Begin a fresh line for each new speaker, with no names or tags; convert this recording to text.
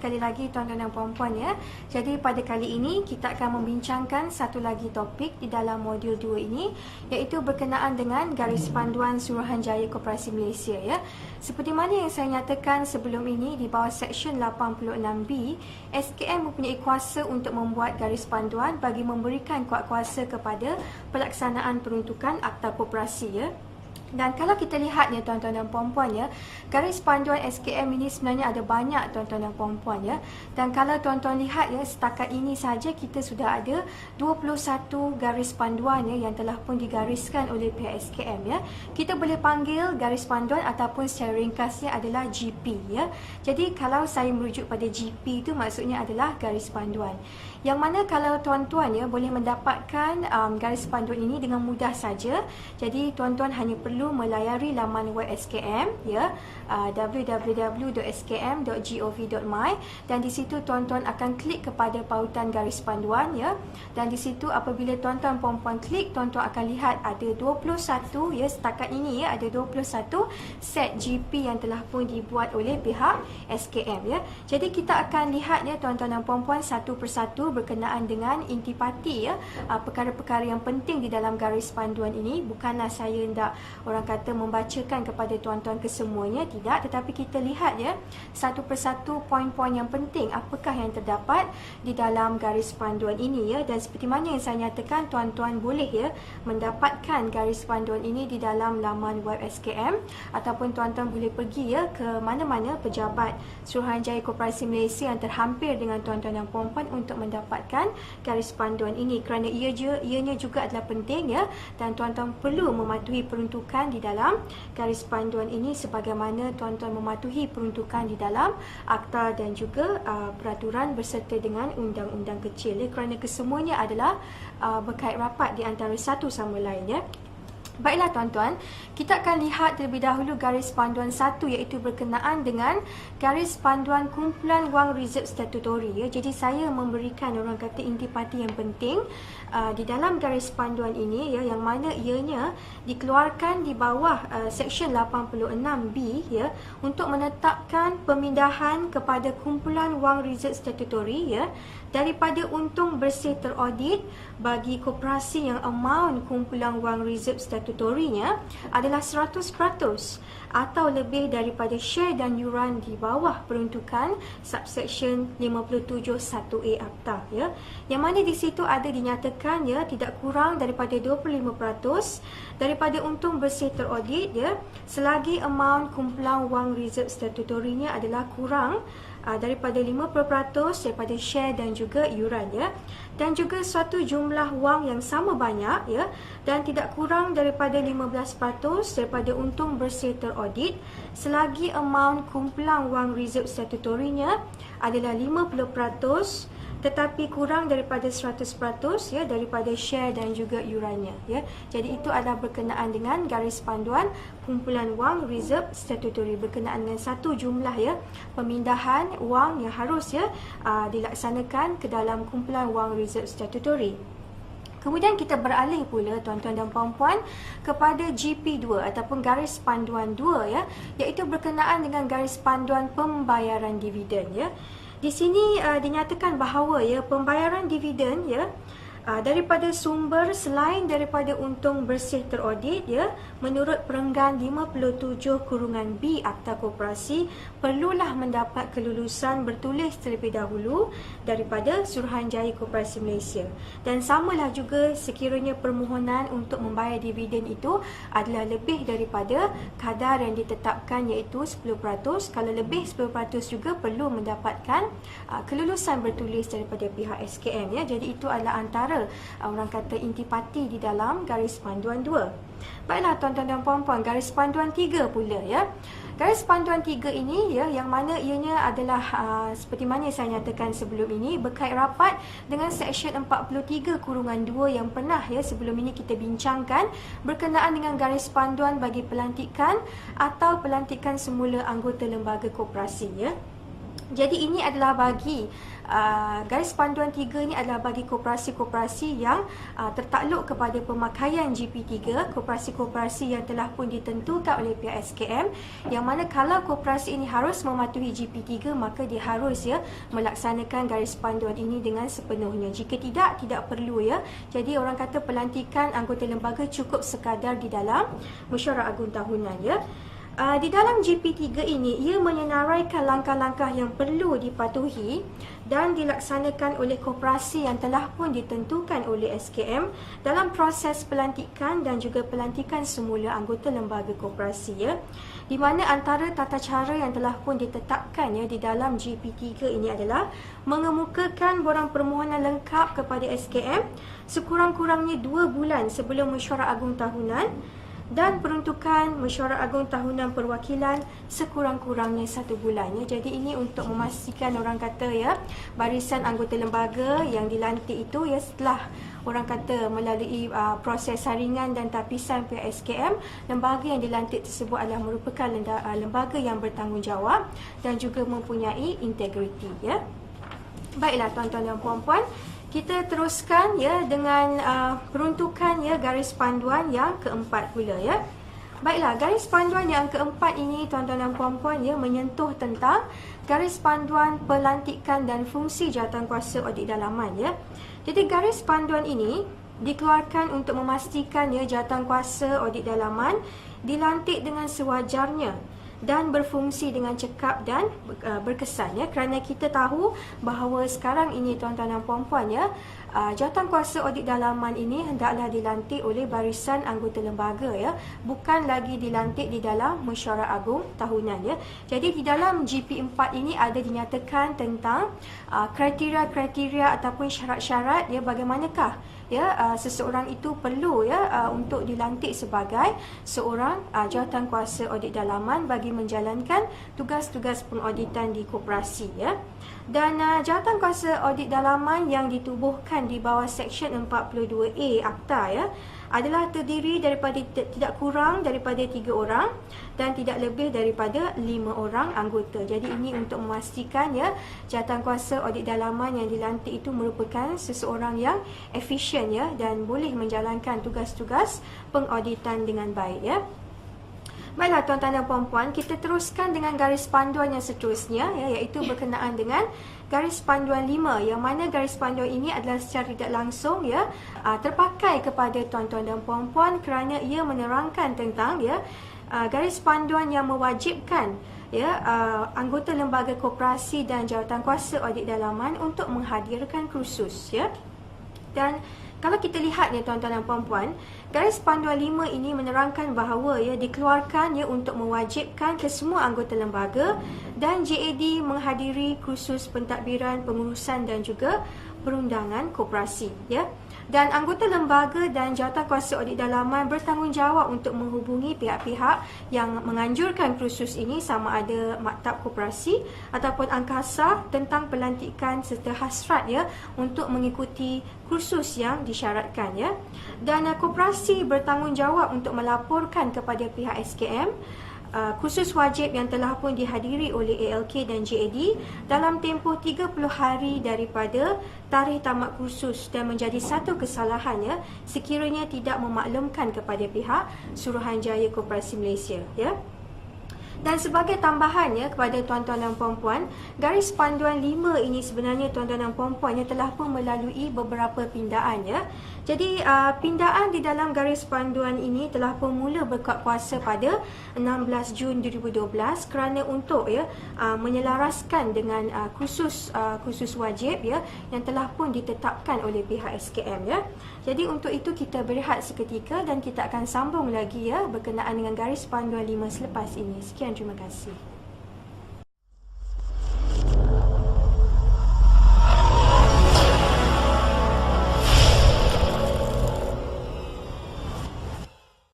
sekali lagi tuan-tuan dan puan-puan ya. Jadi pada kali ini kita akan membincangkan satu lagi topik di dalam modul 2 ini, iaitu berkenaan dengan garis panduan Suruhanjaya Koperasi Malaysia ya. Seperti mana yang saya nyatakan sebelum ini di bawah Seksyen 86B, SKM mempunyai kuasa untuk membuat garis panduan bagi memberikan kuasa kepada pelaksanaan peruntukan Akta Koperasi ya. Dan kalau kita lihat ya tuan-tuan dan puan-puan ya, garis panduan SKM ini sebenarnya ada banyak tuan-tuan dan puan-puan ya. Dan kalau tuan-tuan lihat ya, setakat ini saja kita sudah ada 21 garis panduan ya yang telah pun digariskan oleh pihak SKM ya. Kita boleh panggil garis panduan ataupun secara ringkasnya adalah GP ya. Jadi kalau saya merujuk pada GP itu maksudnya adalah garis panduan. Yang mana kalau tuan-tuan ya boleh mendapatkan garis panduan ini dengan mudah saja. Jadi tuan-tuan hanya perlu melayari laman web SKM ya, www.skm.gov.my, dan di situ tuan-tuan akan klik kepada pautan garis panduan ya. Dan di situ apabila tuan-tuan puan-puan klik, tuan-tuan akan lihat ada 21 ya, setakat ini ya ada 21 set GP yang telah pun dibuat oleh pihak SKM ya. Jadi kita akan lihat ya tuan-tuan dan puan-puan satu persatu berkenaan dengan intipati ya, perkara-perkara yang penting di dalam garis panduan ini. Bukanlah saya hendak orang kata membacakan kepada tuan-tuan kesemuanya, tidak, tetapi kita lihat ya satu persatu poin-poin yang penting apakah yang terdapat di dalam garis panduan ini ya. Dan seperti mana yang saya nyatakan, tuan-tuan boleh ya mendapatkan garis panduan ini di dalam laman web SKM, ataupun tuan-tuan boleh pergi ya ke mana-mana pejabat Suruhanjaya Koperasi Malaysia yang terhampir dengan tuan-tuan dan puan-puan untuk mendapatkan garis panduan ini, kerana ianya juga adalah penting ya, dan tuan-tuan perlu mematuhi peruntukan di dalam garis panduan ini sebagaimana tuan-tuan mematuhi peruntukan di dalam akta dan juga peraturan berserta dengan undang-undang kecil ya, kerana kesemuanya adalah berkait rapat di antara satu sama lain ya. Baiklah tuan-tuan, kita akan lihat terlebih dahulu garis panduan 1, iaitu berkenaan dengan garis panduan kumpulan wang reserve statutory ya. Jadi saya memberikan orang kata intipati yang penting di dalam garis panduan ini ya, yang mana ianya dikeluarkan di bawah Seksyen 86B ya, untuk menetapkan pemindahan kepada kumpulan wang reserve statutory ya, daripada untung bersih teraudit bagi koperasi yang amount kumpulan wang reserve statutory-nya adalah 100% atau lebih daripada share dan yuran di bawah peruntukan subsection 57(1)A Akta ya. Yang mana di situ ada dinyatakan ya tidak kurang daripada 25% daripada untung bersih teraudit ya, selagi amount kumpulan wang reserve statutory-nya adalah kurang daripada 50% daripada share dan juga yuran ya, dan juga suatu jumlah wang yang sama banyak ya, dan tidak kurang daripada 15% daripada untung bersih teraudit selagi amount kumpulan wang reserve statutory-nya adalah 50% tetapi kurang daripada 100% ya, daripada share dan juga yurannya ya. Jadi itu adalah berkenaan dengan garis panduan kumpulan wang reserve statutory, berkenaan dengan satu jumlah ya pemindahan wang yang harus ya dilaksanakan ke dalam kumpulan wang reserve statutory. Kemudian kita beralih pula tuan-tuan dan puan-puan kepada GP2 ataupun garis panduan 2 ya, iaitu berkenaan dengan garis panduan pembayaran dividen ya. Di sini dinyatakan bahawa ya pembayaran dividen ya daripada sumber selain daripada untung bersih teraudit ya, menurut perenggan 57(B) Akta Koperasi perlulah mendapat kelulusan bertulis terlebih dahulu daripada Suruhanjaya Koperasi Malaysia. Dan samalah juga sekiranya permohonan untuk membayar dividen itu adalah lebih daripada kadar yang ditetapkan iaitu 10%, kalau lebih 10% juga perlu mendapatkan kelulusan bertulis daripada pihak SKM ya. Jadi itu adalah antara orang kata intipati di dalam garis panduan 2. Baiklah tuan-tuan dan puan-puan, garis panduan 3 pula ya. Garis panduan 3 ini ya, yang mana ianya adalah seperti mana saya nyatakan sebelum ini, berkait rapat dengan Seksyen 43(2) yang pernah ya sebelum ini kita bincangkan, berkenaan dengan garis panduan bagi pelantikan atau pelantikan semula anggota lembaga koperasi ya. Jadi ini adalah bagi garis panduan 3 ini adalah bagi koperasi-koperasi yang tertakluk kepada pemakaian GP3, koperasi-koperasi yang telah pun ditentukan oleh pihak SKM, yang mana kalau koperasi ini harus mematuhi GP3 maka dia harus melaksanakan garis panduan ini dengan sepenuhnya. Jika tidak perlu Jadi orang kata pelantikan anggota lembaga cukup sekadar di dalam mesyuarat agung tahunan Di dalam GP3 ini, ia menyenaraikan langkah-langkah yang perlu dipatuhi dan dilaksanakan oleh koperasi yang telah pun ditentukan oleh SKM dalam proses pelantikan dan juga pelantikan semula anggota lembaga koperasi di mana antara tata cara yang telah pun ditetapkan di dalam GP3 ini adalah mengemukakan borang permohonan lengkap kepada SKM sekurang-kurangnya 2 bulan sebelum mesyuarat agung tahunan dan peruntukan mesyuarat agung tahunan perwakilan sekurang-kurangnya 1 bulan Jadi ini untuk memastikan orang kata barisan anggota lembaga yang dilantik itu setelah orang kata melalui proses saringan dan tapisan pihak SKM, lembaga yang dilantik tersebut adalah merupakan lembaga yang bertanggungjawab dan juga mempunyai integriti Baiklah tuan-tuan dan puan-puan, kita teruskan dengan peruntukan garis panduan yang keempat pula Baiklah, garis panduan yang keempat ini tuan-tuan dan puan-puan menyentuh tentang garis panduan pelantikan dan fungsi jawatankuasa audit dalaman Jadi garis panduan ini dikeluarkan untuk memastikan jawatankuasa audit dalaman dilantik dengan sewajarnya dan berfungsi dengan cekap dan berkesan kerana kita tahu bahawa sekarang ini tuan-tuan dan puan-puan jawatankuasa audit dalaman ini hendaklah dilantik oleh barisan anggota lembaga bukan lagi dilantik di dalam mesyuarat agung tahunan Jadi di dalam GP4 ini ada dinyatakan tentang kriteria-kriteria ataupun syarat-syarat bagaimanakah seseorang itu perlu untuk dilantik sebagai seorang jawatankuasa audit dalaman bagi menjalankan tugas-tugas pengauditan di koperasi Dan jawatankuasa audit dalaman yang ditubuhkan di bawah Seksyen 42A Akta adalah terdiri daripada tidak kurang daripada 3 orang dan tidak lebih daripada 5 orang anggota. Jadi ini untuk memastikan jawatankuasa audit dalaman yang dilantik itu merupakan seseorang yang efisien dan boleh menjalankan tugas-tugas pengauditan dengan baik Baiklah tuan-tuan dan puan-puan, kita teruskan dengan garis panduan yang seterusnya iaitu berkenaan dengan garis panduan 5 yang mana garis panduan ini adalah secara tidak langsung terpakai kepada tuan-tuan dan puan-puan kerana ia menerangkan tentang garis panduan yang mewajibkan anggota lembaga koperasi dan jawatankuasa audit dalaman untuk menghadirkan kursus Dan kalau kita lihat tuan-tuan dan puan-puan, garis panduan 5 ini menerangkan bahawa dikeluarkan untuk mewajibkan kesemua anggota lembaga dan JAD menghadiri kursus pentadbiran, pengurusan dan juga perundangan koperasi Dan anggota lembaga dan jawatankuasa audit dalaman bertanggungjawab untuk menghubungi pihak-pihak yang menganjurkan kursus ini sama ada maktab koperasi ataupun angkasa tentang pelantikan serta hasrat untuk mengikuti kursus yang disyaratkan Dan koperasi bertanggungjawab untuk melaporkan kepada pihak SKM kursus wajib yang telah pun dihadiri oleh ALK dan JAD dalam tempoh 30 hari daripada tarikh tamat kursus dan menjadi satu kesalahan sekiranya tidak memaklumkan kepada pihak Suruhanjaya Koperasi Malaysia Dan sebagai tambahan kepada tuan-tuan dan puan-puan, garis panduan 5 ini sebenarnya tuan-tuan dan puan-puan telah pun melalui beberapa pindaan Jadi pindaan di dalam garis panduan ini telah pun mula berkuat kuasa pada 16 Jun 2012 kerana untuk menyelaraskan dengan kursus wajib yang telah pun ditetapkan oleh pihak SKM Jadi untuk itu kita berehat seketika dan kita akan sambung lagi berkenaan dengan garis panduan 5 selepas ini. Sekian, terima kasih.